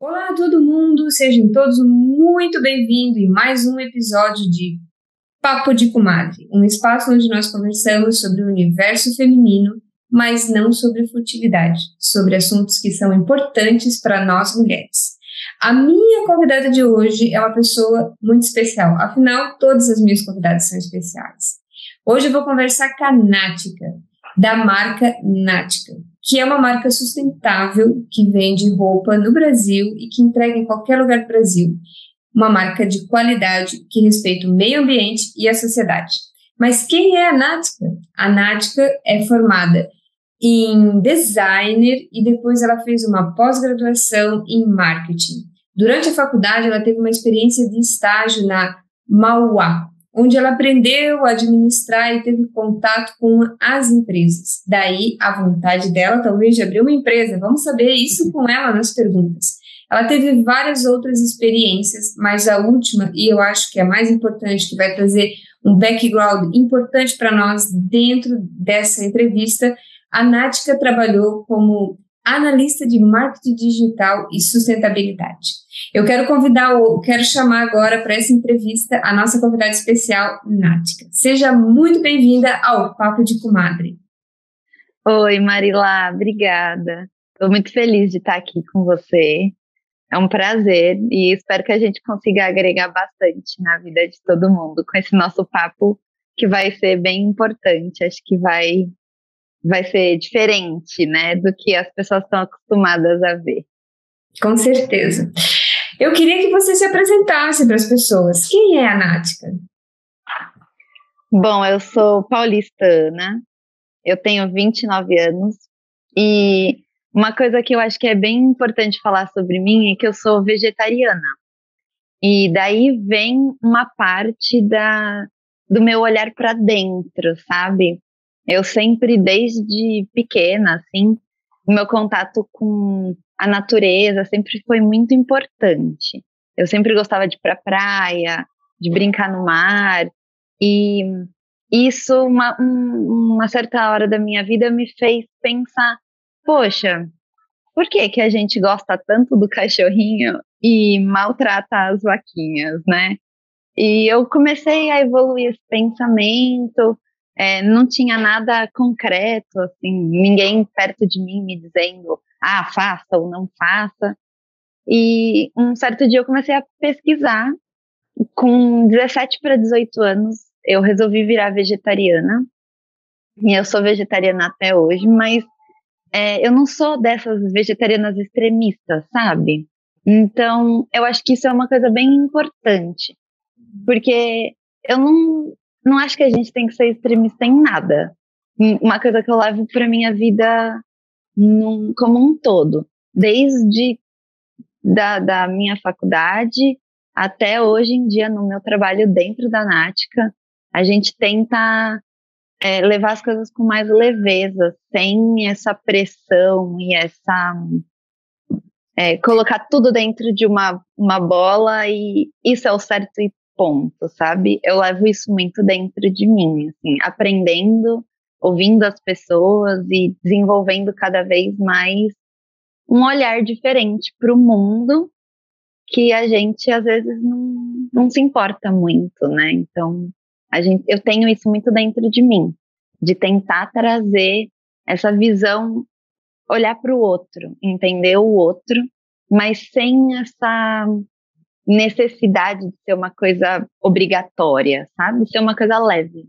Olá a todo mundo, sejam todos muito bem-vindos em mais um episódio de Papo de Comadre, um espaço onde nós conversamos sobre o universo feminino, mas não sobre futilidade, sobre assuntos que são importantes para nós mulheres. A minha convidada de hoje é uma pessoa muito especial, afinal, todas as minhas convidadas são especiais. Hoje eu vou conversar com a Nática, da marca Nática, que é uma marca sustentável que vende roupa no Brasil e que entrega em qualquer lugar do Brasil. Uma marca de qualidade que respeita o meio ambiente e a sociedade. Mas quem é a Nática? A Nática é formada em designer e depois ela fez uma pós-graduação em marketing. Durante a faculdade, ela teve uma experiência de estágio na Mauá, onde ela aprendeu a administrar e teve contato com as empresas. Daí, a vontade dela, talvez, de abrir uma empresa. Vamos saber isso com ela nas perguntas. Ela teve várias outras experiências, mas a última, e eu acho que é a mais importante, que vai trazer um background importante para nós dentro dessa entrevista, a Nática trabalhou como analista de marketing digital e sustentabilidade. Eu quero chamar agora para essa entrevista a nossa convidada especial, Nática. Seja muito bem-vinda ao Papo de Comadre. Oi, Marilá, obrigada. Estou muito feliz de estar aqui com você. É um prazer e espero que a gente consiga agregar bastante na vida de todo mundo com esse nosso papo, que vai ser bem importante. Acho que vai ser diferente, né, do que as pessoas estão acostumadas a ver. Com certeza. Eu queria que você se apresentasse para as pessoas. Quem é a Nática? Bom, eu sou paulistana, eu tenho 29 anos e uma coisa que eu acho que é bem importante falar sobre mim é que eu sou vegetariana. E daí vem uma parte do meu olhar para dentro, sabe? Eu sempre, desde pequena, assim, o meu contato com a natureza sempre foi muito importante. Eu sempre gostava de ir para a praia, de brincar no mar, e isso, uma certa hora da minha vida, me fez pensar, poxa, por que que a gente gosta tanto do cachorrinho e maltrata as vaquinhas, né? E eu comecei a evoluir esse pensamento. Não tinha nada concreto, assim, ninguém perto de mim me dizendo, faça ou não faça. E um certo dia eu comecei a pesquisar. Com 17 para 18 anos, eu resolvi virar vegetariana. E eu sou vegetariana até hoje, mas eu não sou dessas vegetarianas extremistas, sabe? Então, eu acho que isso é uma coisa bem importante, porque eu não acho que a gente tem que ser extremista em nada. Uma coisa que eu levo para minha vida como um todo, desde da minha faculdade até hoje em dia no meu trabalho dentro da Nática, a gente tenta levar as coisas com mais leveza, sem essa pressão e colocar tudo dentro de uma bola e isso é o certo e ponto, sabe? Eu levo isso muito dentro de mim, assim, aprendendo, ouvindo as pessoas e desenvolvendo cada vez mais um olhar diferente para o mundo que a gente às vezes não se importa muito, né? Então, eu tenho isso muito dentro de mim, de tentar trazer essa visão, olhar para o outro, entender o outro, mas sem essa necessidade de ser uma coisa obrigatória, sabe? Ser uma coisa leve.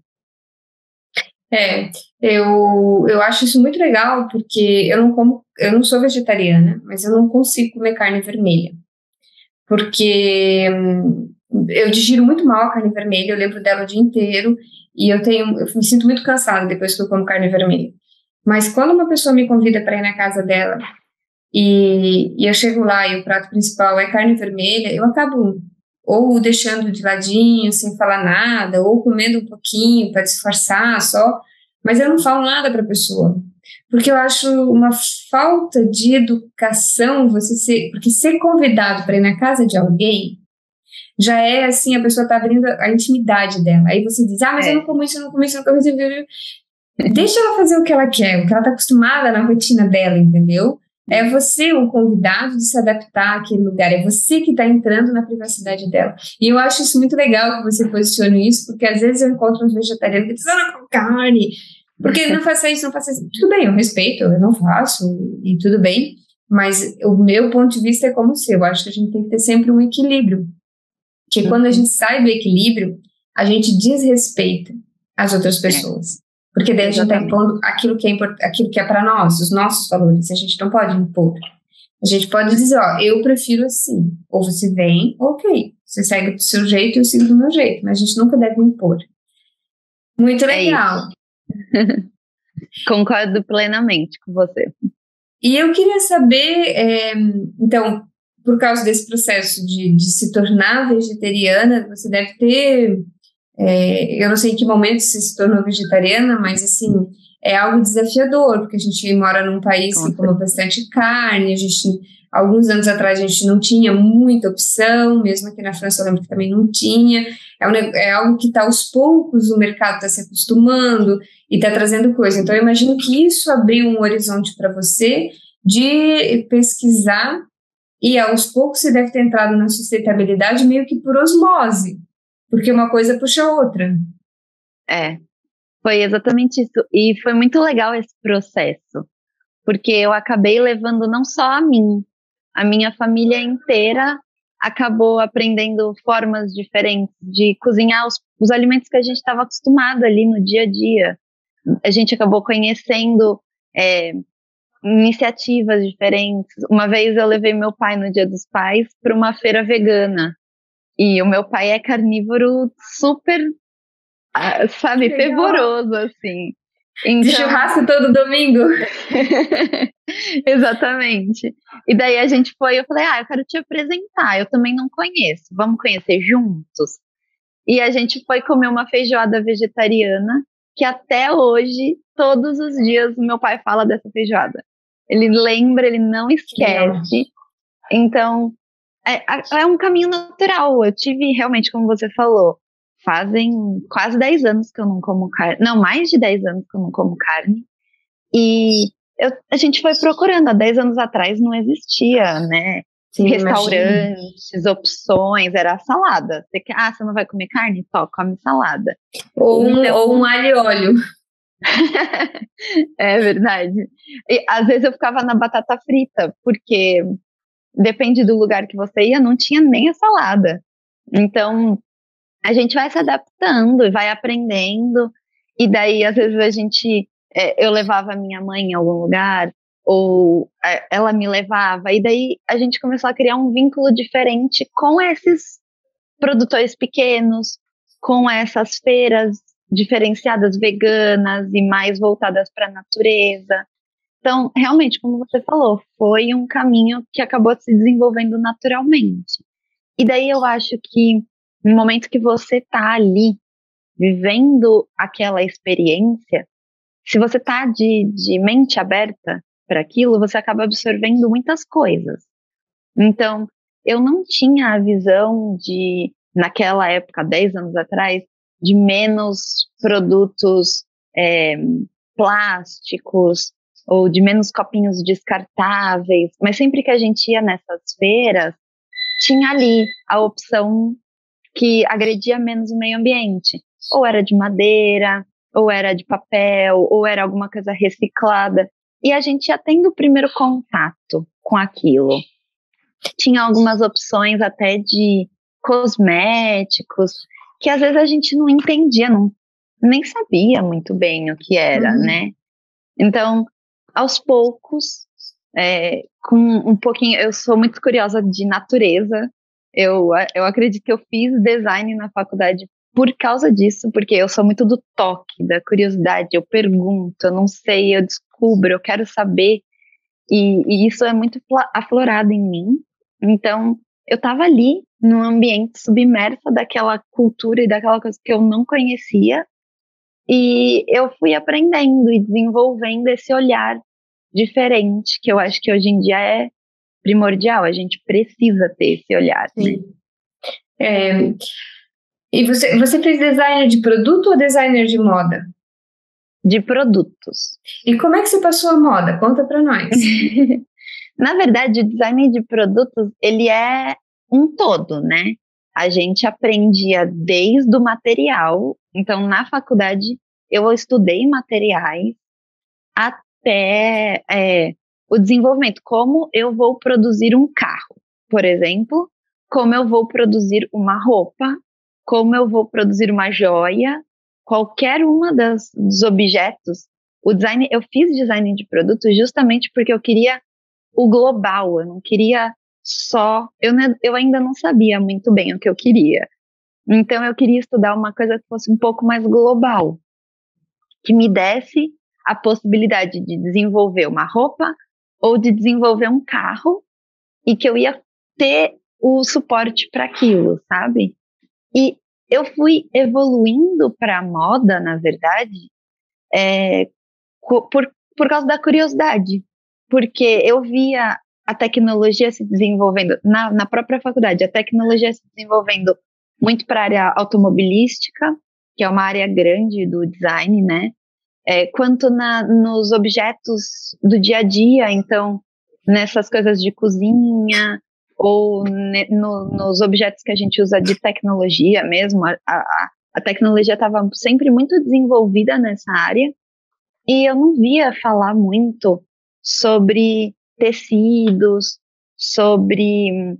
Eu acho isso muito legal, porque eu não sou vegetariana, mas eu não consigo comer carne vermelha, porque eu digiro muito mal a carne vermelha, eu lembro dela o dia inteiro, e eu me sinto muito cansada depois que eu como carne vermelha. Mas quando uma pessoa me convida para ir na casa dela, e eu chego lá e o prato principal é carne vermelha, eu acabo ou deixando de ladinho, sem falar nada, ou comendo um pouquinho para disfarçar só, mas eu não falo nada para a pessoa, porque eu acho uma falta de educação porque ser convidado para ir na casa de alguém já é assim, a pessoa está abrindo a intimidade dela, aí você diz, mas eu não como isso, eu não como isso, eu não como isso, deixa ela fazer o que ela quer, o que ela está acostumada na rotina dela, entendeu? É você o convidado de se adaptar àquele lugar, é você que está entrando na privacidade dela. E eu acho isso muito legal que você posicione isso, porque às vezes eu encontro uns vegetarianos que dizem, não come carne, porque não faça isso, não faça isso. Tudo bem, eu respeito, eu não faço, e tudo bem, mas o meu ponto de vista é como o seu. Eu acho que a gente tem que ter sempre um equilíbrio, que quando a gente sai do equilíbrio, a gente desrespeita as outras pessoas. Porque daí a gente está impondo aquilo que é para nós, os nossos valores. A gente não pode impor. A gente pode dizer, ó, eu prefiro assim. Ou você vem, ok. Você segue do seu jeito, eu sigo do meu jeito. Mas a gente nunca deve impor. Muito legal. Concordo plenamente com você. E eu queria saber, então, por causa desse processo de se tornar vegetariana, você deve ter... eu não sei em que momento você se tornou vegetariana, mas assim, é algo desafiador, porque a gente mora num país que come bastante carne, alguns anos atrás a gente não tinha muita opção, mesmo aqui na França eu lembro que também não tinha, é algo que está aos poucos, o mercado está se acostumando e está trazendo coisa, então eu imagino que isso abriu um horizonte para você de pesquisar e aos poucos você deve ter entrado na sustentabilidade meio que por osmose, porque uma coisa puxa a outra. Foi exatamente isso. E foi muito legal esse processo, porque eu acabei levando não só a minha família inteira acabou aprendendo formas diferentes de cozinhar os alimentos que a gente estava acostumado ali no dia a dia. A gente acabou conhecendo iniciativas diferentes. Uma vez eu levei meu pai no Dia dos Pais para uma feira vegana. E o meu pai é carnívoro super, sabe, fervoroso, assim. Então... De churrasco todo domingo. Exatamente. E daí a gente foi, eu falei, eu quero te apresentar, eu também não conheço, vamos conhecer juntos? E a gente foi comer uma feijoada vegetariana, que até hoje, todos os dias, meu pai fala dessa feijoada. Ele lembra, ele não esquece. Então... É um caminho natural. Eu tive realmente, como você falou, fazem quase 10 anos que eu não como carne. Não, mais de 10 anos que eu não como carne. E a gente foi procurando. Há 10 anos atrás não existia, né? Sim, restaurantes, opções, era salada. Você não vai comer carne? Come salada. Ou um alho e óleo. É verdade. E às vezes eu ficava na batata frita, porque... depende do lugar que você ia, não tinha nem a salada. Então, a gente vai se adaptando e vai aprendendo. E daí, às vezes, eu levava a minha mãe em algum lugar, ou ela me levava. E daí, a gente começou a criar um vínculo diferente com esses produtores pequenos, com essas feiras diferenciadas veganas e mais voltadas para a natureza. Então, realmente, como você falou, foi um caminho que acabou se desenvolvendo naturalmente. E daí eu acho que no momento que você está ali, vivendo aquela experiência, se você está de mente aberta para aquilo, você acaba absorvendo muitas coisas. Então, eu não tinha a visão naquela época, 10 anos atrás, de menos produtos plásticos, ou de menos copinhos descartáveis, mas sempre que a gente ia nessas feiras, tinha ali a opção que agredia menos o meio ambiente. Ou era de madeira, ou era de papel, ou era alguma coisa reciclada. E a gente ia tendo o primeiro contato com aquilo. Tinha algumas opções até de cosméticos, que às vezes a gente não entendia, nem sabia muito bem o que era, né? Então, aos poucos, com um pouquinho, eu sou muito curiosa de natureza, eu acredito que eu fiz design na faculdade por causa disso, porque eu sou muito do toque, da curiosidade, eu pergunto, eu não sei, eu descubro, eu quero saber, e isso é muito aflorado em mim. Então, eu estava ali, num ambiente submersa daquela cultura e daquela coisa que eu não conhecia, e eu fui aprendendo e desenvolvendo esse olhar diferente, que eu acho que hoje em dia é primordial, a gente precisa ter esse olhar. Sim. Né? E você fez designer de produto ou designer de moda? De produtos. E como é que você passou a moda? Conta pra nós. Na verdade, o design de produtos, ele é um todo, né? A gente aprendia desde o material. Então, na faculdade, eu estudei materiais até o desenvolvimento. Como eu vou produzir um carro, por exemplo, como eu vou produzir uma roupa, como eu vou produzir uma joia, qualquer uma dos objetos. O design, eu fiz design de produtos justamente porque eu queria o global, eu não queria só. Eu ainda não sabia muito bem o que eu queria. Então, eu queria estudar uma coisa que fosse um pouco mais global, que me desse a possibilidade de desenvolver uma roupa ou de desenvolver um carro e que eu ia ter o suporte para aquilo, sabe? E eu fui evoluindo para a moda, na verdade, por causa da curiosidade, porque eu via a tecnologia se desenvolvendo na própria faculdade, a tecnologia se desenvolvendo muito para a área automobilística, que é uma área grande do design, né? Quanto nos objetos do dia a dia, então, nessas coisas de cozinha, ou nos objetos que a gente usa de tecnologia mesmo, a tecnologia estava sempre muito desenvolvida nessa área, e eu não via falar muito sobre tecidos, sobre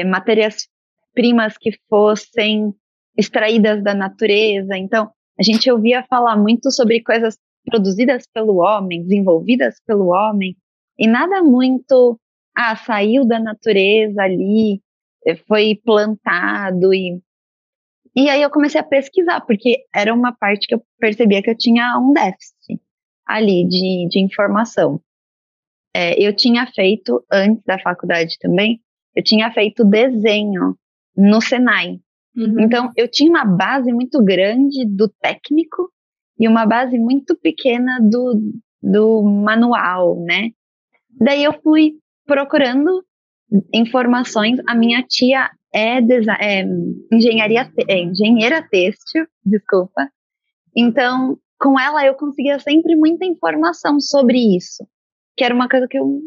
matérias-primas que fossem extraídas da natureza. Então, a gente ouvia falar muito sobre coisas produzidas pelo homem, desenvolvidas pelo homem, e nada muito, saiu da natureza ali, foi plantado, e aí eu comecei a pesquisar, porque era uma parte que eu percebia que eu tinha um déficit ali de informação. Eu tinha feito, antes da faculdade também, eu tinha feito desenho no Senai. Uhum. Então, eu tinha uma base muito grande do técnico e uma base muito pequena do manual, né? Daí eu fui procurando informações. A minha tia é engenheira têxtil, desculpa. Então, com ela eu conseguia sempre muita informação sobre isso, que era uma coisa que eu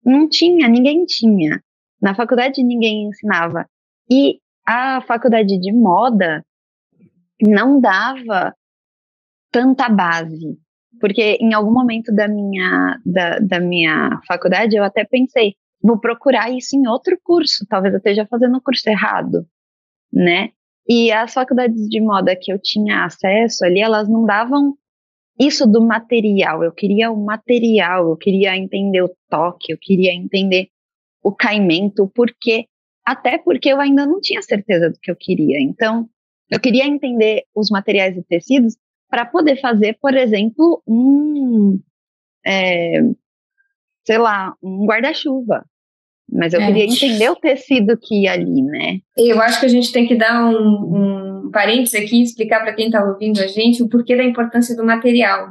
não tinha, ninguém tinha. Na faculdade ninguém ensinava. E a faculdade de moda não dava tanta base, porque em algum momento da minha faculdade eu até pensei, vou procurar isso em outro curso, talvez eu esteja fazendo o curso errado, né? E as faculdades de moda que eu tinha acesso ali, elas não davam isso do material. Eu queria o material, eu queria entender o toque, eu queria entender o caimento, o porquê, até porque eu ainda não tinha certeza do que eu queria. Então, eu queria entender os materiais e tecidos para poder fazer, por exemplo, sei lá, um guarda-chuva. Mas eu queria entender o tecido que ia ali, né? Eu acho que a gente tem que dar um parênteses aqui e explicar para quem está ouvindo a gente o porquê da importância do material.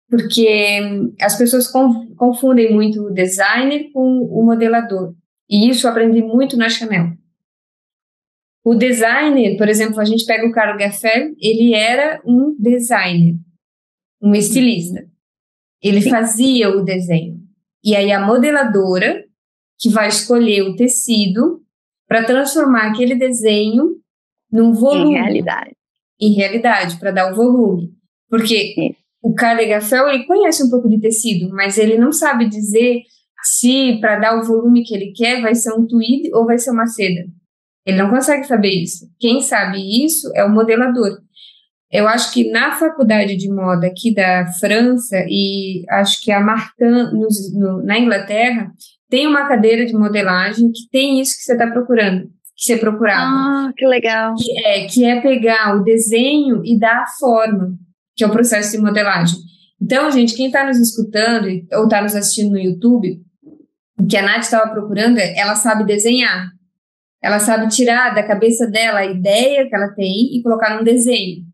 Porque as pessoas confundem muito o designer com o modelador. E isso eu aprendi muito na Chanel. O designer, por exemplo, a gente pega o Karl Lagerfeld, ele era um designer, um estilista. Ele fazia o desenho. E aí a modeladora, que vai escolher o tecido para transformar aquele desenho num volume. Em realidade, para dar o volume. Porque o Karl Lagerfeld, ele conhece um pouco de tecido, mas ele não sabe dizer se para dar o volume que ele quer vai ser um tweed ou vai ser uma seda. Ele não consegue saber isso. Quem sabe isso é o modelador. Eu acho que na faculdade de moda aqui da França e acho que a Martin na Inglaterra tem uma cadeira de modelagem que tem isso que você está procurando, que você procurava. Ah, que legal. Que é pegar o desenho e dar a forma, que é o processo de modelagem. Então, gente, quem está nos escutando ou está nos assistindo no YouTube, o que a Nath estava procurando, ela sabe desenhar. Ela sabe tirar da cabeça dela a ideia que ela tem e colocar num desenho.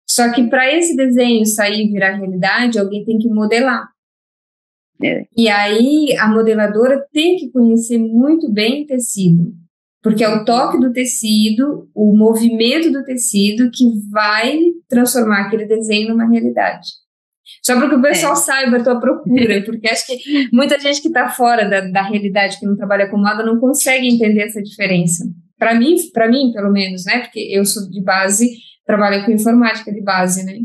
Só que para esse desenho sair e virar realidade, alguém tem que modelar. E aí a modeladora tem que conhecer muito bem o tecido, porque é o toque do tecido, o movimento do tecido que vai transformar aquele desenho numa realidade. Só para que o pessoal saiba a tua procura, porque acho que muita gente que está fora da realidade, que não trabalha com moda, não consegue entender essa diferença. Para mim, pelo menos, né? Porque eu sou de base, trabalho com informática de base, né?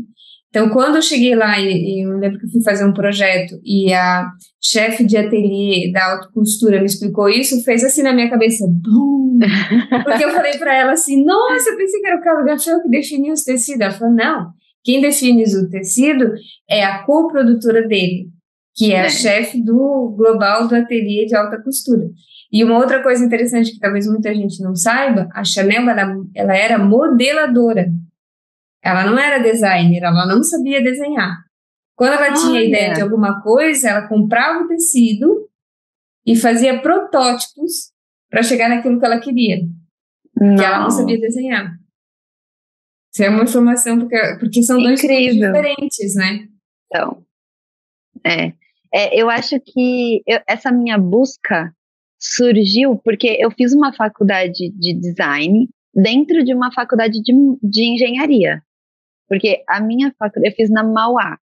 Então, quando eu cheguei lá, e eu lembro que eu fui fazer um projeto e a chefe de ateliê da alta costura me explicou isso, fez assim na minha cabeça, bum! Porque eu falei para ela assim, nossa, eu pensei que era o Carlo Gafel que definia os tecidos. Ela falou, não, quem define o tecido é a coprodutora dele, que é a chefe do global do ateliê de alta costura. E uma outra coisa interessante que talvez muita gente não saiba, a Chanel, ela era modeladora. Ela não era designer, ela não sabia desenhar. Quando ela tinha ideia de alguma coisa, ela comprava o tecido e fazia protótipos para chegar naquilo que ela queria. Que ela não sabia desenhar. Isso é uma informação, porque são dois tipos diferentes, né? Então, eu acho que essa minha busca surgiu porque eu fiz uma faculdade de design dentro de uma faculdade de engenharia. Porque a minha faculdade, eu fiz na Mauá.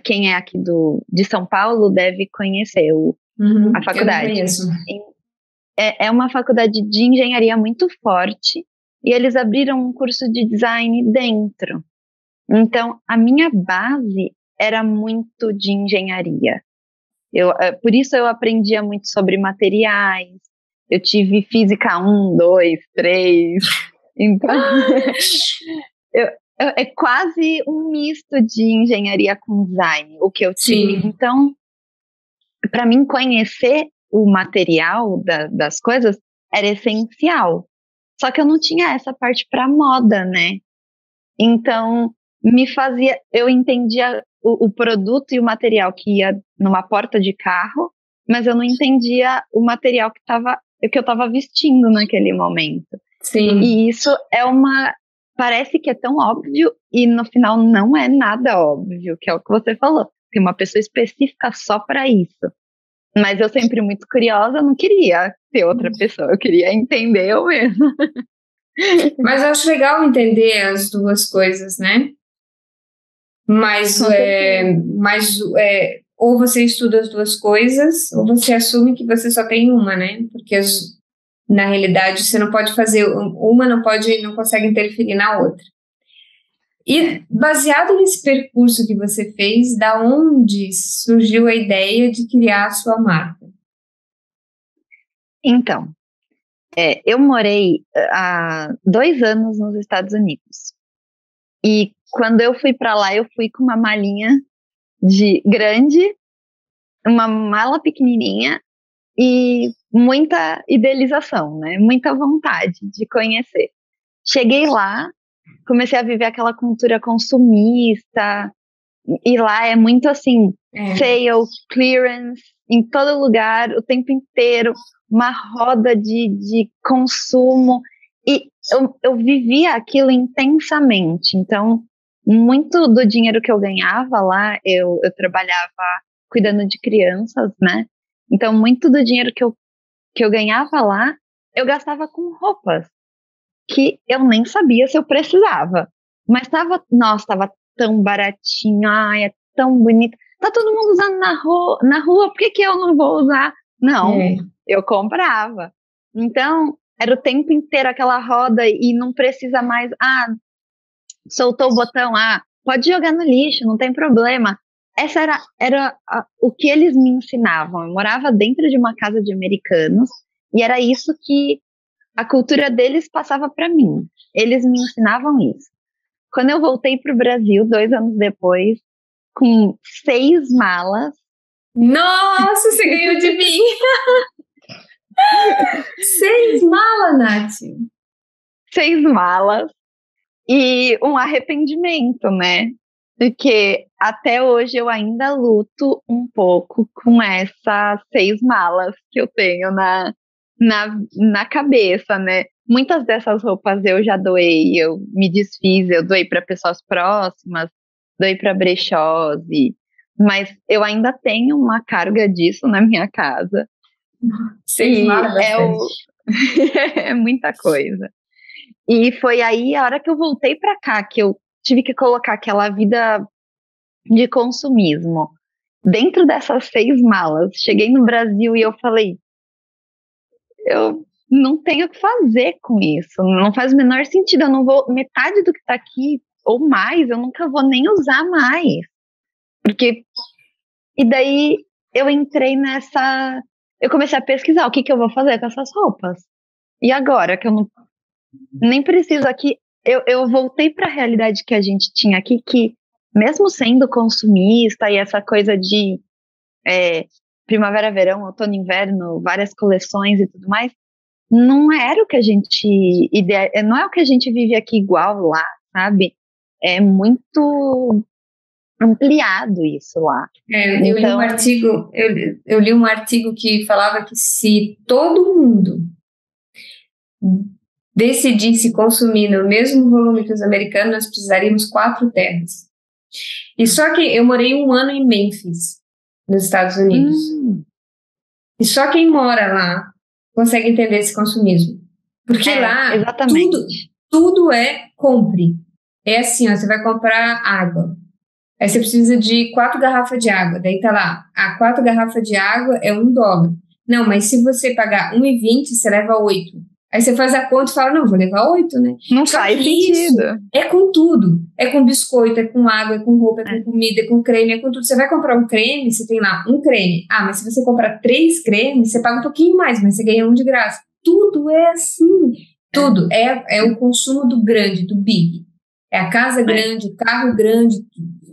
Quem é aqui de São Paulo deve conhecer a faculdade. Eu conheço. É uma faculdade de engenharia muito forte e eles abriram um curso de design dentro. Então, a minha base era muito de engenharia. Por isso eu aprendia muito sobre materiais. Eu tive física 1, 2, 3. Então, é quase um misto de engenharia com design, o que eu tive. Sim. Então, para mim, conhecer o material das coisas era essencial. Só que eu não tinha essa parte para moda, né? Então, eu entendia o produto e o material que ia numa porta de carro, mas eu não entendia o material que eu estava vestindo naquele momento. Sim. E isso parece que é tão óbvio e no final não é nada óbvio, que é o que você falou. Tem uma pessoa específica só para isso. Mas eu sempre muito curiosa, não queria ter outra pessoa, eu queria entender eu mesma. Mas eu acho legal entender as duas coisas, né? Mas ou você estuda as duas coisas, ou você assume que você só tem uma, né? Porque na realidade você não pode fazer uma, não consegue interferir na outra. E baseado nesse percurso que você fez, da onde surgiu a ideia de criar a sua marca? Então, eu morei há 2 anos nos Estados Unidos. E quando eu fui para lá, eu fui com uma malinha grande, uma mala pequenininha e muita idealização, né? Muita vontade de conhecer. Cheguei lá, comecei a viver aquela cultura consumista, e lá é muito assim, sale, clearance, em todo lugar, o tempo inteiro, uma roda de consumo, e eu vivia aquilo intensamente. Então, muito do dinheiro que eu ganhava lá, eu trabalhava cuidando de crianças, né? Então, muito do dinheiro que eu ganhava lá, eu gastava com roupas que eu nem sabia se eu precisava. Mas estava tão baratinho, é tão bonito. Tá todo mundo usando na rua, por que eu não vou usar? Não, eu comprava. Então, era o tempo inteiro aquela roda e não precisa mais, soltou o botão, pode jogar no lixo, não tem problema. Essa era o que eles me ensinavam. Eu morava dentro de uma casa de americanos e era isso que a cultura deles passava para mim. Eles me ensinavam isso. Quando eu voltei para o Brasil, 2 anos depois, com 6 malas. Nossa, você ganhou de mim! 6 malas, Nath! 6 malas e um arrependimento, né? Porque até hoje eu ainda luto um pouco com essas 6 malas que eu tenho na cabeça, né? Muitas dessas roupas eu já doei, eu me desfiz, eu doei para pessoas próximas, doei para brechós, mas eu ainda tenho uma carga disso na minha casa. 6 malas é muita coisa. E foi aí a hora que eu voltei para cá que eu tive que colocar aquela vida de consumismo. Dentro dessas 6 malas, cheguei no Brasil e eu falei, eu não tenho o que fazer com isso, não faz o menor sentido, eu não vou, metade do que tá aqui, ou mais, eu nunca vou nem usar mais, porque, e daí eu entrei eu comecei a pesquisar o que eu vou fazer com essas roupas, e agora que eu não, nem preciso aqui, eu voltei para a realidade que a gente tinha aqui, que mesmo sendo consumista e essa coisa de primavera, verão, outono, inverno, várias coleções e tudo mais, não era o que a gente não é o que a gente vive aqui igual lá, sabe? É muito ampliado isso lá. Eu li um artigo, eu li um artigo que falava que se todo mundo decidisse consumir no mesmo volume que os americanos, nós precisaríamos 4 terras. E só que eu morei 1 ano em Memphis, nos Estados Unidos. E só quem mora lá consegue entender esse consumismo. Porque lá tudo é compre. É assim, ó, você vai comprar água. Aí você precisa de 4 garrafas de água. Daí tá lá, 4 garrafas de água é $1. Não, mas se você pagar R$1,20, você leva 8. Aí você faz a conta e fala, não, vou levar 8, né? Não faz sentido. É com tudo. É com biscoito, é com água, é com roupa, é com comida, é com creme, é com tudo. Você vai comprar um creme, você tem lá um creme. Ah, mas se você comprar 3 cremes, você paga um pouquinho mais, mas você ganha um de graça. Tudo é assim. Tudo. É o consumo do grande, do big. É a casa grande, o carro grande,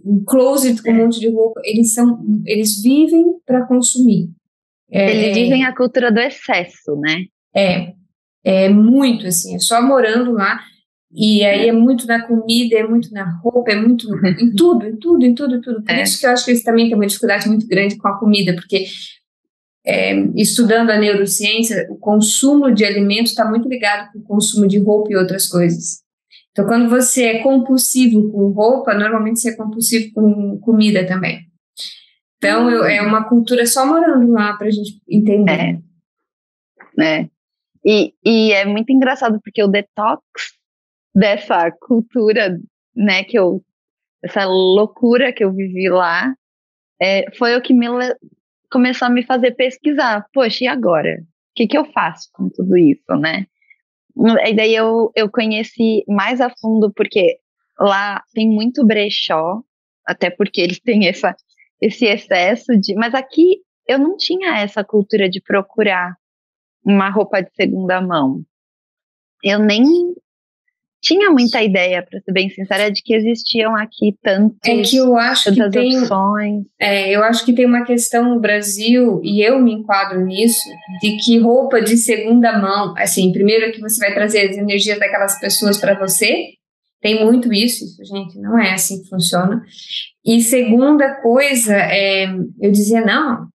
um closet com um monte de roupa. Eles vivem para consumir. Eles vivem a cultura do excesso, né? É muito assim, é só morando lá, e aí é muito na comida, é muito na roupa, é muito em tudo. Por isso que eu acho que eles também têm uma dificuldade muito grande com a comida, porque estudando a neurociência, o consumo de alimentos está muito ligado com o consumo de roupa e outras coisas. Então, quando você é compulsivo com roupa, normalmente você é compulsivo com comida também. Então, é uma cultura só morando lá para a gente entender. E é muito engraçado porque o detox dessa cultura, né, essa loucura que eu vivi lá, foi o que começou a me fazer pesquisar. Poxa, e agora? O que eu faço com tudo isso, né? E daí eu conheci mais a fundo, porque lá tem muito brechó, até porque eles têm esse excesso de... Mas aqui eu não tinha essa cultura de procurar uma roupa de segunda mão. Eu nem tinha muita ideia, para ser bem sincera, de que existiam aqui tantas opções. Eu acho que tem uma questão no Brasil, e eu me enquadro nisso, de que roupa de segunda mão, assim, primeiro que você vai trazer as energias daquelas pessoas para você, tem muito isso, gente, não é assim que funciona. E segunda coisa, eu dizia, não,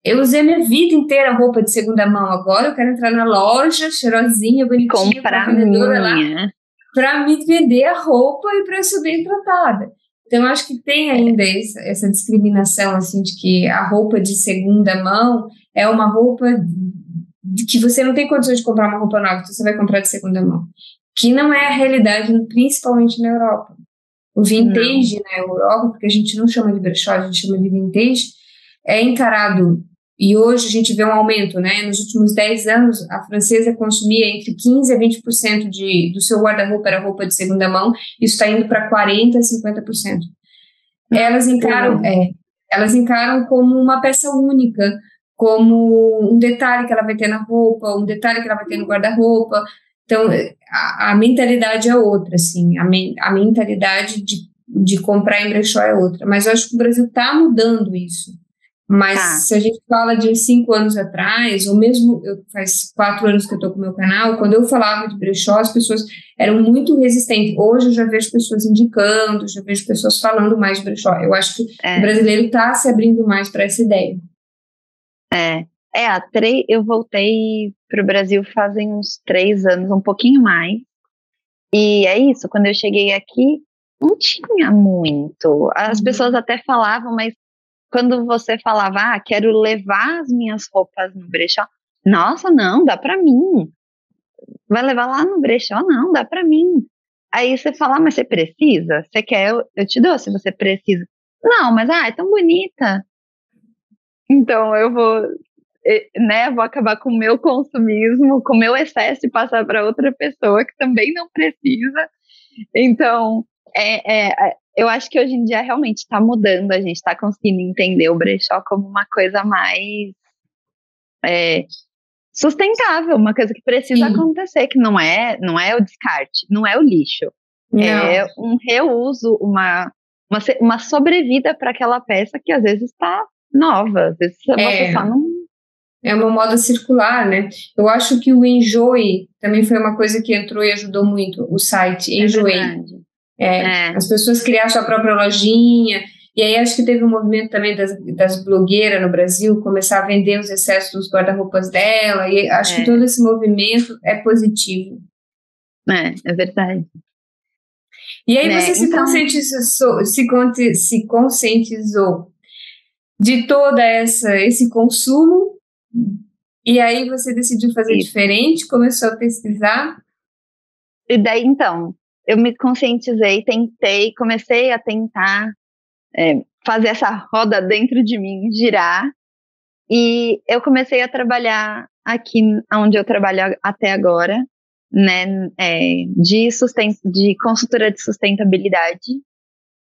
eu usei minha vida inteira roupa de segunda mão, agora eu quero entrar na loja, cheirosinha, bonitinha, comprar a vendedora lá, para me vender a roupa e para eu ser bem tratada. Então, eu acho que tem ainda essa discriminação, assim, de que a roupa de segunda mão é uma roupa de que você não tem condições de comprar uma roupa nova, então você vai comprar de segunda mão. Que não é a realidade, principalmente na Europa. O vintage na Europa, porque a gente não chama de brechó, a gente chama de vintage, é encarado, e hoje a gente vê um aumento, né? Nos últimos 10 anos, a francesa consumia entre 15% a 20% do seu guarda-roupa era roupa de segunda mão, isso está indo para 40% a 50%. Elas encaram como uma peça única, como um detalhe que ela vai ter na roupa, um detalhe que ela vai ter no guarda-roupa. Então, a mentalidade é outra, assim, a mentalidade de comprar em brechó é outra. Mas eu acho que o Brasil está mudando isso. Mas se a gente fala de 5 anos atrás, ou mesmo faz 4 anos que eu estou com o meu canal, quando eu falava de brechó, as pessoas eram muito resistentes. Hoje eu já vejo pessoas indicando, já vejo pessoas falando mais de brechó. Eu acho que o brasileiro está se abrindo mais para essa ideia. Eu voltei para o Brasil fazem uns 3 anos, um pouquinho mais. E é isso, quando eu cheguei aqui, não tinha muito. As pessoas até falavam, mas quando você falava, quero levar as minhas roupas no brechó, nossa, não, dá pra mim. Vai levar lá no brechó? Não, dá pra mim. Aí você fala, mas você precisa? Você quer? Eu te dou se você precisa. Não, mas é tão bonita. Então eu vou, né, vou acabar com o meu consumismo, com o meu excesso e passar para outra pessoa que também não precisa. Então, eu acho que hoje em dia realmente está mudando, a gente está conseguindo entender o brechó como uma coisa mais sustentável, uma coisa que precisa Sim. acontecer, que não é o descarte, não é o lixo. Não. É um reuso, uma sobrevida para aquela peça que às vezes está nova, às vezes você só não. É uma moda circular, né? Eu acho que o Enjoy também foi uma coisa que entrou e ajudou muito, o site Enjoy. As pessoas criaram sua própria lojinha, e aí acho que teve um movimento também das blogueiras no Brasil começar a vender os excessos dos guarda-roupas dela, e acho que todo esse movimento é positivo. É verdade. E aí você se conscientizou de todo esse consumo, e aí você decidiu fazer diferente, começou a pesquisar. E daí, então, eu me conscientizei, comecei a tentar fazer essa roda dentro de mim girar, e eu comecei a trabalhar aqui onde eu trabalho até agora, né, de consultora de sustentabilidade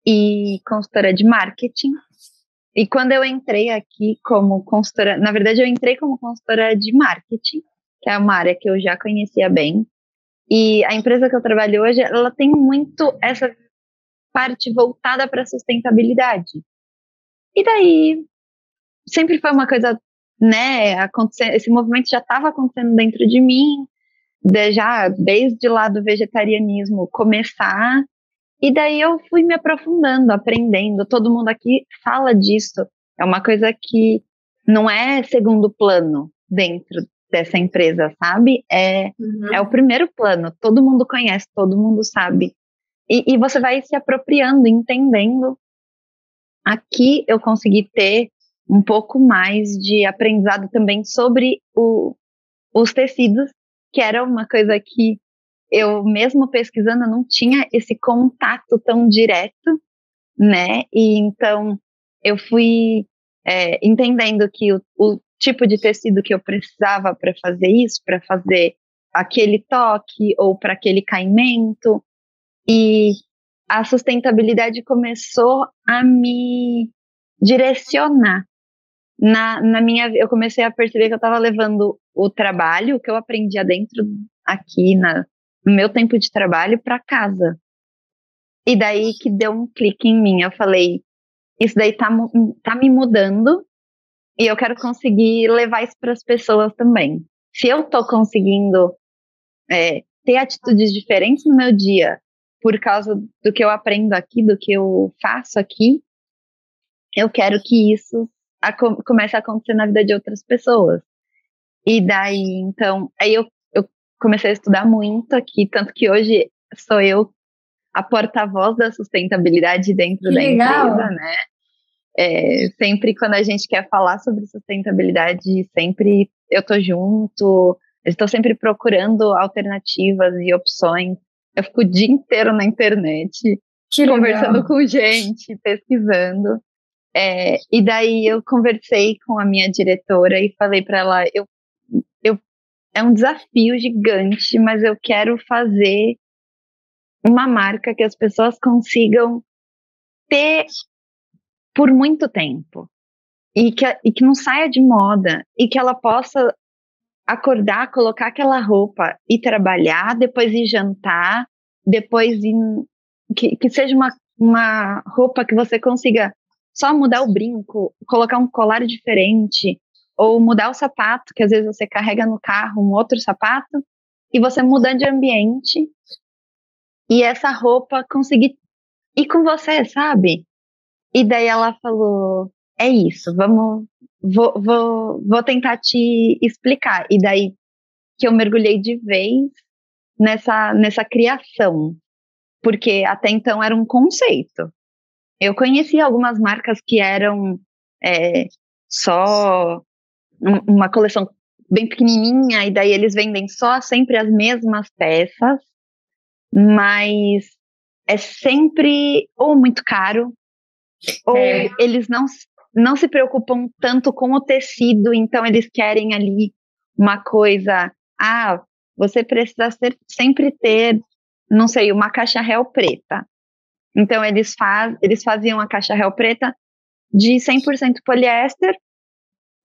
e consultora de marketing. E quando eu entrei aqui como consultora, na verdade eu entrei como consultora de marketing, que é uma área que eu já conhecia bem, e a empresa que eu trabalho hoje, ela tem muito essa parte voltada para a sustentabilidade. E daí, sempre foi uma coisa, né, esse movimento já estava acontecendo dentro de mim, desde lá do vegetarianismo começar, e daí eu fui me aprofundando, aprendendo, todo mundo aqui fala disso, é uma coisa que não é segundo plano dentro dessa empresa, sabe? É o primeiro plano, todo mundo conhece, todo mundo sabe, e você vai se apropriando, entendendo. Aqui eu consegui ter um pouco mais de aprendizado também sobre os tecidos, que era uma coisa que eu mesmo pesquisando não tinha esse contato tão direto, né? E então eu fui entendendo que o tipo de tecido que eu precisava para fazer isso, para fazer aquele toque ou para aquele caimento, e a sustentabilidade começou a me direcionar. Eu comecei a perceber que eu estava levando o trabalho, o que eu aprendia dentro aqui no meu tempo de trabalho, para casa. E daí que deu um clique em mim. Eu falei, isso daí tá me mudando e eu quero conseguir levar isso para as pessoas também. Se eu tô conseguindo ter atitudes diferentes no meu dia por causa do que eu aprendo aqui, do que eu faço aqui, eu quero que isso comece a acontecer na vida de outras pessoas. E daí, então, aí eu comecei a estudar muito aqui, tanto que hoje sou eu a porta-voz da sustentabilidade dentro da empresa, né? Sempre quando a gente quer falar sobre sustentabilidade, sempre eu tô junto, eu estou sempre procurando alternativas e opções. Eu fico o dia inteiro na internet, conversando com gente, pesquisando. E daí eu conversei com a minha diretora e falei para ela, é um desafio gigante, mas eu quero fazer uma marca que as pessoas consigam ter por muito tempo e que não saia de moda e que ela possa acordar, colocar aquela roupa e trabalhar, depois ir jantar, depois que seja uma roupa que você consiga só mudar o brinco, colocar um colar diferente, ou mudar o sapato, que às vezes você carrega no carro um outro sapato, e você muda de ambiente, e essa roupa conseguir ir com você, sabe? E daí ela falou, é isso, vou tentar te explicar. E daí que eu mergulhei de vez nessa criação, porque até então era um conceito. Eu conhecia algumas marcas que eram só uma coleção bem pequenininha, e daí eles vendem só sempre as mesmas peças, mas é sempre ou muito caro, Ou eles não se preocupam tanto com o tecido, então eles querem ali uma coisa, você precisa sempre ter, não sei, uma caixa réu preta. Então eles faziam a caixa réu preta de 100% poliéster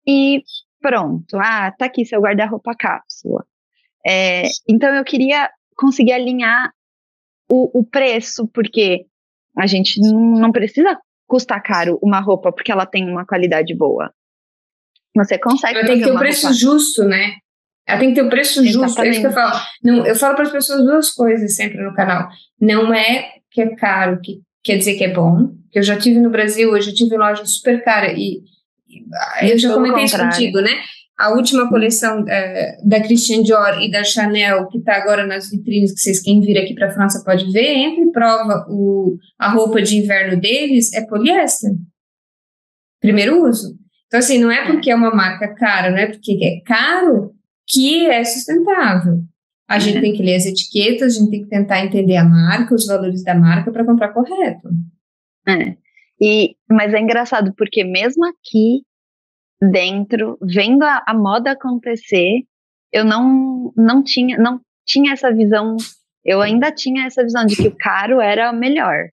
e pronto, tá aqui seu guarda-roupa cápsula. Então eu queria conseguir alinhar o preço, porque a gente não precisa custar caro uma roupa porque ela tem uma qualidade boa. Você consegue. Ela tem que ter um preço justo, né? Ela tem que ter um preço justo. É isso que eu falo. Não, eu falo para as pessoas duas coisas sempre no canal. Não é que é caro, que quer dizer que é bom. Que eu já tive no Brasil, eu já tive loja super cara e eu já comentei isso contigo, né? A última coleção da Christian Dior e da Chanel, que está agora nas vitrines, que vocês quem vir aqui para a França pode ver, entra e prova a roupa de inverno deles é poliéster. Primeiro uso. Então, assim, não é porque é uma marca cara, não é porque é caro que é sustentável. A gente tem que ler as etiquetas, a gente tem que tentar entender a marca, os valores da marca para comprar correto. Mas é engraçado, porque mesmo aqui dentro, vendo a moda acontecer, eu não tinha essa visão, eu ainda tinha essa visão de que o caro era o melhor,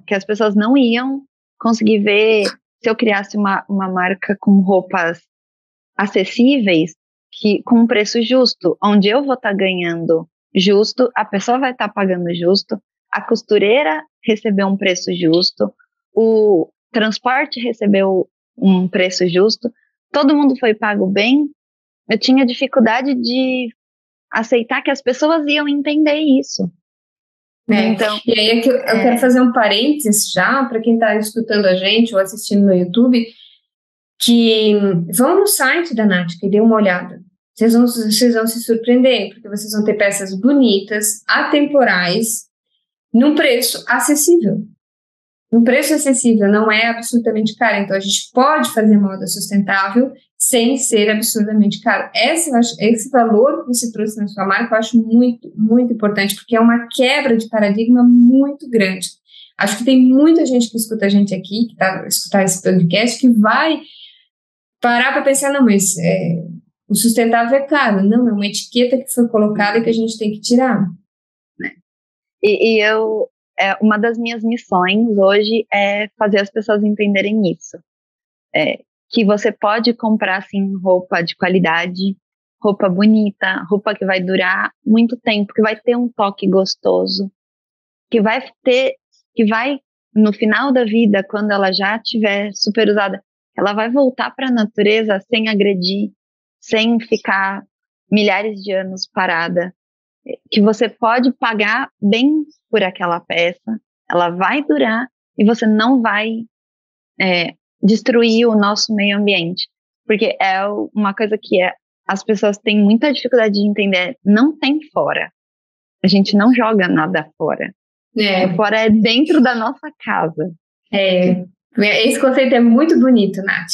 que as pessoas não iam conseguir ver. Se eu criasse uma marca com roupas acessíveis, com um preço justo, onde eu vou estar ganhando justo, a pessoa vai estar pagando justo, a costureira recebeu um preço justo, o transporte recebeu um preço justo, todo mundo foi pago bem. Eu tinha dificuldade de aceitar que as pessoas iam entender isso. Então, e aí é que eu quero fazer um parênteses já, para quem está escutando a gente ou assistindo no YouTube, que vão no site da Natica e dê uma olhada. Vocês vão se surpreender, porque vocês vão ter peças bonitas, atemporais, num preço acessível. Um preço acessível, não é absurdamente caro. Então, a gente pode fazer moda sustentável sem ser absurdamente caro. Esse valor que você trouxe na sua marca, eu acho muito, muito importante, porque é uma quebra de paradigma muito grande. Acho que tem muita gente que escuta a gente aqui, que está escutar esse podcast, que vai parar para pensar, não, mas o sustentável é caro. Não, é uma etiqueta que foi colocada e que a gente tem que tirar. Uma das minhas missões hoje é fazer as pessoas entenderem isso. Que você pode comprar, sim, roupa de qualidade, roupa bonita, roupa que vai durar muito tempo, que vai ter um toque gostoso, que vai, no final da vida, quando ela já estiver super usada, ela vai voltar para a natureza sem agredir, sem ficar milhares de anos parada. Que você pode pagar bem por aquela peça, ela vai durar e você não vai destruir o nosso meio ambiente. Porque é uma coisa que as pessoas têm muita dificuldade de entender, não tem fora. A gente não joga nada fora. Fora é dentro da nossa casa. Esse conceito é muito bonito, Nath.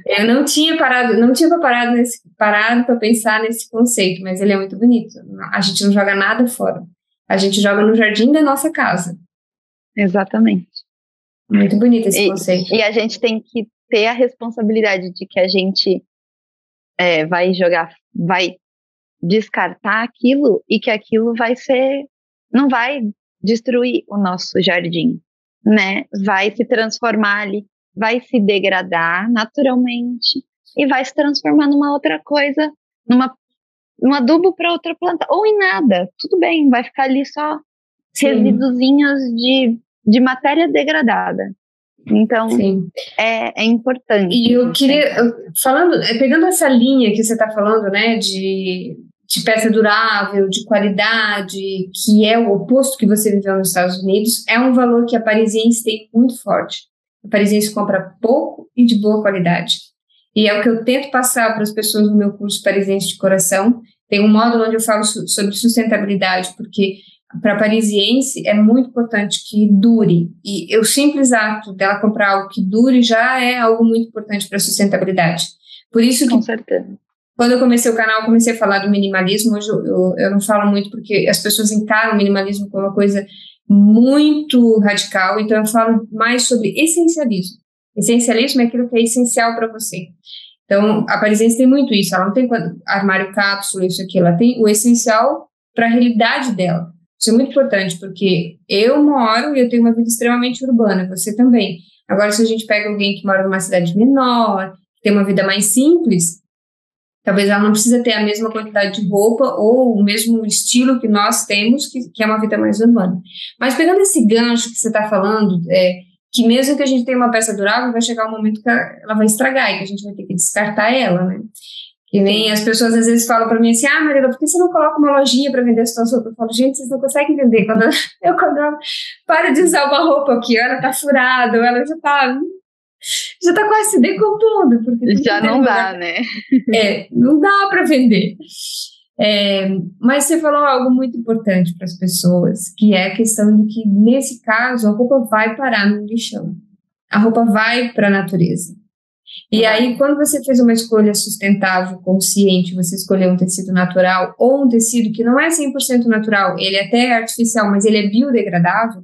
Eu não tinha parado para pensar nesse conceito, mas ele é muito bonito. A gente não joga nada fora. A gente joga no jardim da nossa casa. Exatamente. Muito bonito esse conceito. E a gente tem que ter a responsabilidade de que a gente vai descartar aquilo e que aquilo não vai destruir o nosso jardim, né? Vai se transformar ali, vai se degradar naturalmente e vai se transformar numa outra coisa, num adubo para outra planta, ou em nada, tudo bem, vai ficar ali só resíduozinhos de matéria degradada. Então, é importante. E eu queria, pegando essa linha que você está falando, né, de peça durável, de qualidade, que é o oposto que você viveu nos Estados Unidos, é um valor que a parisiense tem muito forte. A parisiense compra pouco e de boa qualidade. E é o que eu tento passar para as pessoas no meu curso Parisiense de Coração. Tem um módulo onde eu falo sobre sustentabilidade, porque para a parisiense é muito importante que dure. E o simples ato dela comprar algo que dure já é algo muito importante para a sustentabilidade. Por isso que, com certeza, quando eu comecei o canal, eu comecei a falar do minimalismo. Hoje eu não falo muito porque as pessoas encaram o minimalismo como uma coisa muito radical, então eu falo mais sobre essencialismo. Essencialismo é aquilo que é essencial para você. Então, a parisiense tem muito isso, ela não tem armário cápsula, isso aqui, ela tem o essencial para a realidade dela. Isso é muito importante, porque eu moro e eu tenho uma vida extremamente urbana, você também. Agora, se a gente pega alguém que mora numa cidade menor, tem uma vida mais simples, talvez ela não precisa ter a mesma quantidade de roupa ou o mesmo estilo que nós temos, que é uma vida mais urbana. Mas pegando esse gancho que você está falando, que mesmo que a gente tenha uma peça durável, vai chegar um momento que ela vai estragar e que a gente vai ter que descartar ela, né? Que nem as pessoas às vezes falam para mim assim, Marila, por que você não coloca uma lojinha para vender as suas roupas? Eu falo, gente, vocês não conseguem entender. Quando eu paro de usar uma roupa aqui, ela tá furada, ou ela já tá quase se decompondo. Porque já não dá, né? Não dá para vender. Mas você falou algo muito importante para as pessoas, que é a questão de que, nesse caso, a roupa vai parar no lixão. A roupa vai para a natureza. E aí, quando você fez uma escolha sustentável, consciente, você escolheu um tecido natural ou um tecido que não é 100% natural, ele até é artificial, mas ele é biodegradável,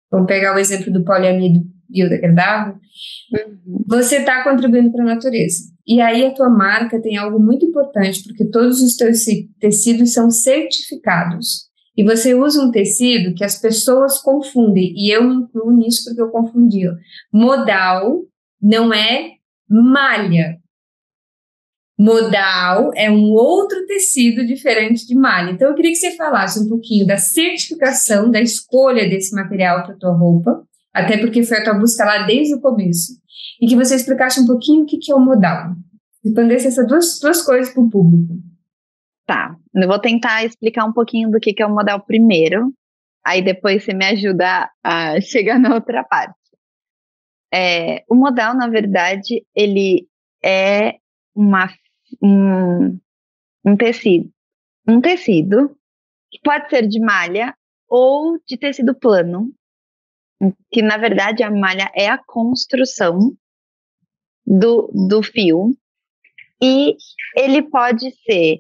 vamos pegar o exemplo do poliamido biodegradável, você está contribuindo para a natureza. E aí a tua marca tem algo muito importante, porque todos os teus tecidos são certificados. E você usa um tecido que as pessoas confundem, e eu me incluo nisso porque eu confundi. Modal não é malha. Modal é um outro tecido diferente de malha. Então eu queria que você falasse um pouquinho da certificação, da escolha desse material para a tua roupa, até porque foi a tua busca lá desde o começo, e que você explicasse um pouquinho o que é o modal. Respondesse essas duas coisas para o público. Tá, eu vou tentar explicar um pouquinho do que é o modal primeiro, aí depois você me ajuda a chegar na outra parte. O modal, na verdade, ele é um tecido. Um tecido que pode ser de malha ou de tecido plano, que na verdade a malha é a construção do fio, e ele pode ser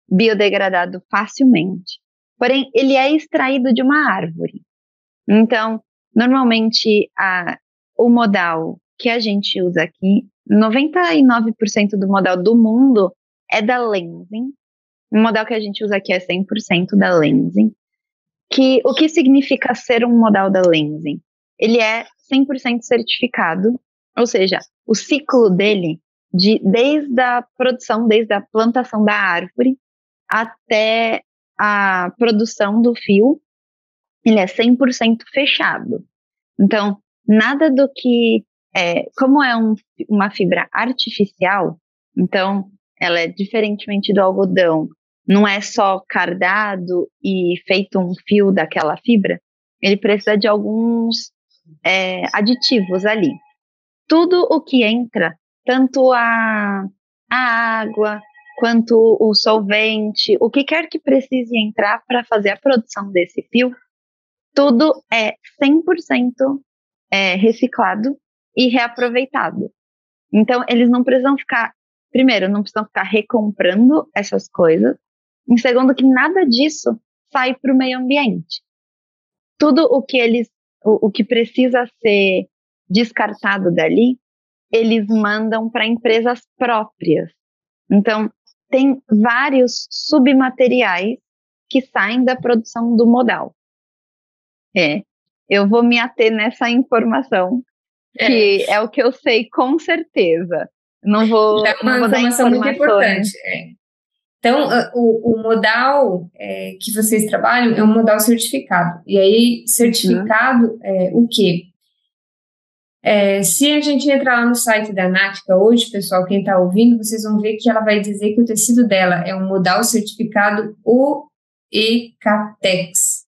biodegradado facilmente, porém ele é extraído de uma árvore. Então, normalmente o modal que a gente usa aqui, 99% do modal do mundo é da Lenzing. O modal que a gente usa aqui é 100% da Lenzing. O que significa ser um modal da Lenzing? Ele é 100% certificado, ou seja, o ciclo dele, desde a produção, desde a plantação da árvore até a produção do fio, ele é 100% fechado. Então, nada do que... como é uma fibra artificial, então ela é diferentemente do algodão, não é só cardado e feito um fio daquela fibra, ele precisa de alguns aditivos ali. Tudo o que entra, tanto a água, quanto o solvente, o que quer que precise entrar para fazer a produção desse fio, tudo é 100% reciclado e reaproveitado. Então, eles não precisam ficar, primeiro, não precisam ficar recomprando essas coisas, em segundo, que nada disso sai para o meio ambiente. Tudo o que precisa ser descartado dali, eles mandam para empresas próprias. Então, tem vários submateriais que saem da produção do modal. Eu vou me ater nessa informação, que é o que eu sei com certeza. Não vou dar informação muito importante. Então, o modal que vocês trabalham é um modal certificado. E aí, certificado o quê? Se a gente entrar lá no site da Nática hoje, pessoal, quem está ouvindo, vocês vão ver que ela vai dizer que o tecido dela é um modal certificado OECATEX.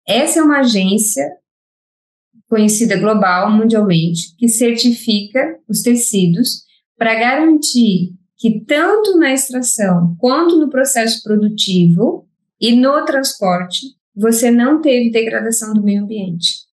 Essa é uma agência conhecida global, mundialmente, que certifica os tecidos para garantir que tanto na extração quanto no processo produtivo e no transporte, você não teve degradação do meio ambiente.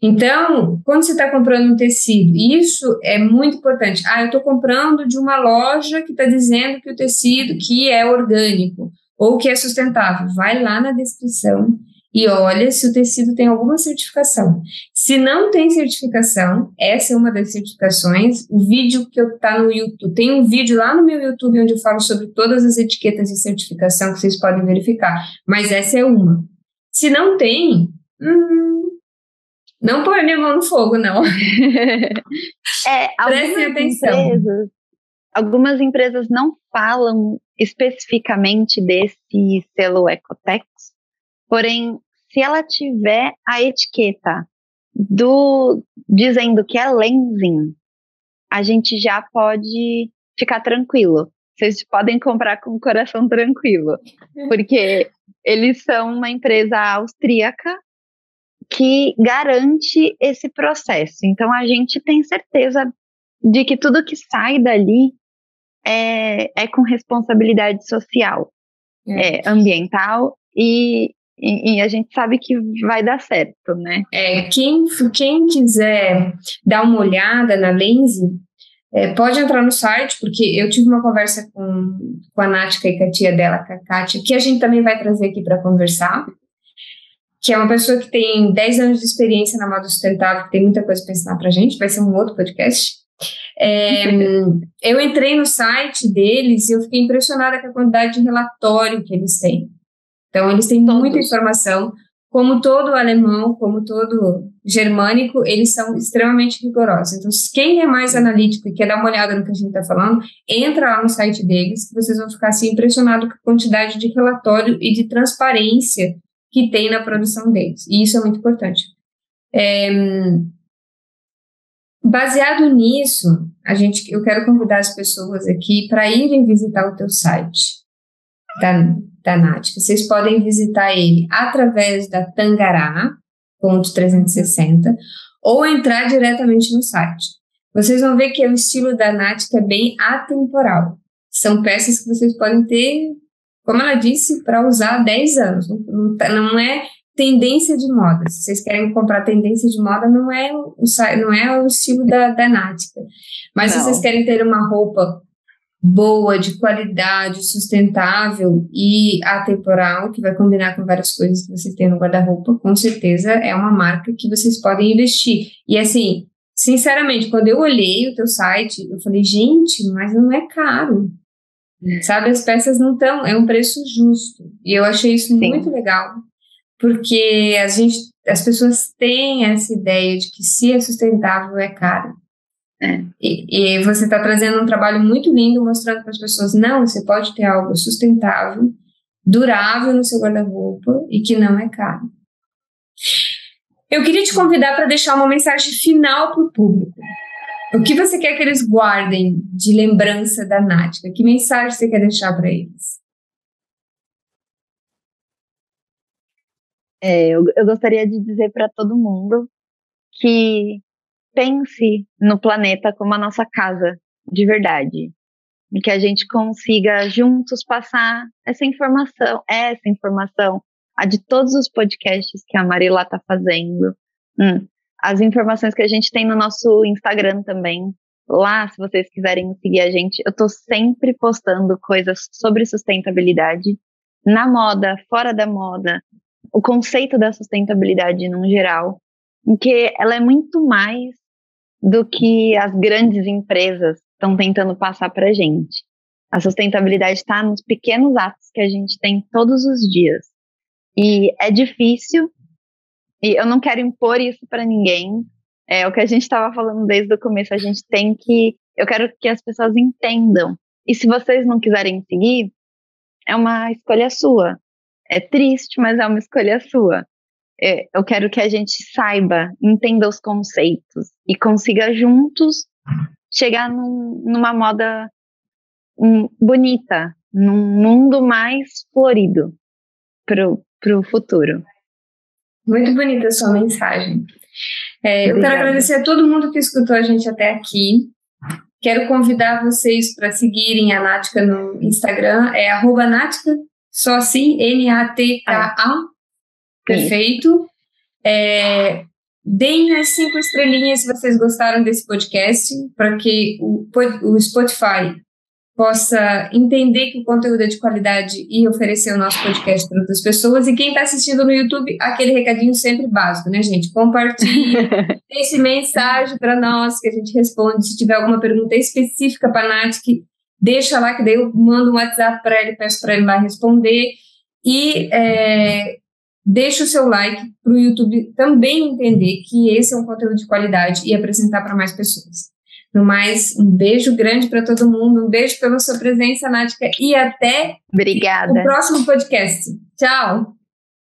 Então, quando você está comprando um tecido, isso é muito importante. Eu estou comprando de uma loja que está dizendo que o tecido que é orgânico, ou que é sustentável, vai lá na descrição e olha se o tecido tem alguma certificação. Se não tem certificação, essa é uma das certificações. O vídeo que tá no YouTube, tem um vídeo lá no meu YouTube onde eu falo sobre todas as etiquetas de certificação que vocês podem verificar, mas essa é uma. Se não tem, não põe a mão no fogo, não. Prestem atenção. Algumas empresas não falam especificamente desse selo Ecotex, porém, se ela tiver a etiqueta dizendo que é Lenzing, a gente já pode ficar tranquilo. Vocês podem comprar com o coração tranquilo, porque eles são uma empresa austríaca que garante esse processo. Então, a gente tem certeza de que tudo que sai dali é com responsabilidade social, ambiental, e a gente sabe que vai dar certo, né? Quem quiser dar uma olhada na Lenzing, pode entrar no site, porque eu tive uma conversa com a Nática e com a tia dela, com a Kátia, que a gente também vai trazer aqui para conversar, que é uma pessoa que tem 10 anos de experiência na moda sustentável, que tem muita coisa para ensinar para a gente, vai ser um outro podcast. Eu entrei no site deles e eu fiquei impressionada com a quantidade de relatório que eles têm. Então, eles têm muita informação. Como todo alemão, como todo germânico, eles são extremamente rigorosos. Então, quem é mais analítico e quer dar uma olhada no que a gente está falando, entra lá no site deles, que vocês vão ficar assim, impressionados com a quantidade de relatório e de transparência que tem na produção deles. E isso é muito importante. Baseado nisso, eu quero convidar as pessoas aqui para irem visitar o teu site da Nática. Vocês podem visitar ele através da Tangará.360 ou entrar diretamente no site. Vocês vão ver que o estilo da Nática é bem atemporal. São peças que vocês podem ter, como ela disse, para usar há 10 anos. Não é tendência de moda. Se vocês querem comprar tendência de moda, não é o estilo da Nática. Mas se vocês querem ter uma roupa boa, de qualidade, sustentável e atemporal, que vai combinar com várias coisas que vocês têm no guarda-roupa, com certeza é uma marca que vocês podem investir. E assim, sinceramente, quando eu olhei o teu site, eu falei, gente, mas não é caro. Sabe, as peças não estão, é um preço justo. E eu achei isso muito legal, porque as pessoas têm essa ideia de que se é sustentável é caro. E você está trazendo um trabalho muito lindo, mostrando para as pessoas, não, você pode ter algo sustentável, durável no seu guarda-roupa e que não é caro. Eu queria te convidar para deixar uma mensagem final para o público. O que você quer que eles guardem de lembrança da Nática? Que mensagem você quer deixar para eles? Eu gostaria de dizer para todo mundo que pense no planeta como a nossa casa, de verdade. E que a gente consiga juntos passar essa informação, a de todos os podcasts que a Marila está fazendo, as informações que a gente tem no nosso Instagram também. Lá, se vocês quiserem seguir a gente, eu estou sempre postando coisas sobre sustentabilidade, na moda, fora da moda, o conceito da sustentabilidade no geral, em que ela é muito mais do que as grandes empresas estão tentando passar para a gente. A sustentabilidade está nos pequenos atos que a gente tem todos os dias. E é difícil, e eu não quero impor isso para ninguém. É o que a gente estava falando desde o começo. Eu quero que as pessoas entendam. E se vocês não quiserem seguir, é uma escolha sua. É triste, mas é uma escolha sua. Eu quero que a gente saiba, entenda os conceitos e consiga juntos chegar numa moda bonita, num mundo mais florido pro futuro. Muito bonita a sua mensagem. Eu quero agradecer a todo mundo que escutou a gente até aqui. Quero convidar vocês para seguirem a Nática no Instagram, @Nática, só assim, N-A-T-K-A. Perfeito. Deem as 5 estrelinhas se vocês gostaram desse podcast, para que o Spotify possa entender que o conteúdo é de qualidade e oferecer o nosso podcast para outras pessoas. E quem está assistindo no YouTube, aquele recadinho sempre básico, né, gente? Compartilhe, deixe mensagem para nós, que a gente responde. Se tiver alguma pergunta específica para a Nath, que deixa lá, que daí eu mando um WhatsApp para ele, peço para ele lá responder. E deixa o seu like para o YouTube também entender que esse é um conteúdo de qualidade e apresentar para mais pessoas. No mais, um beijo grande para todo mundo, um beijo pela sua presença, Nática, e até Obrigada. o próximo podcast. Tchau!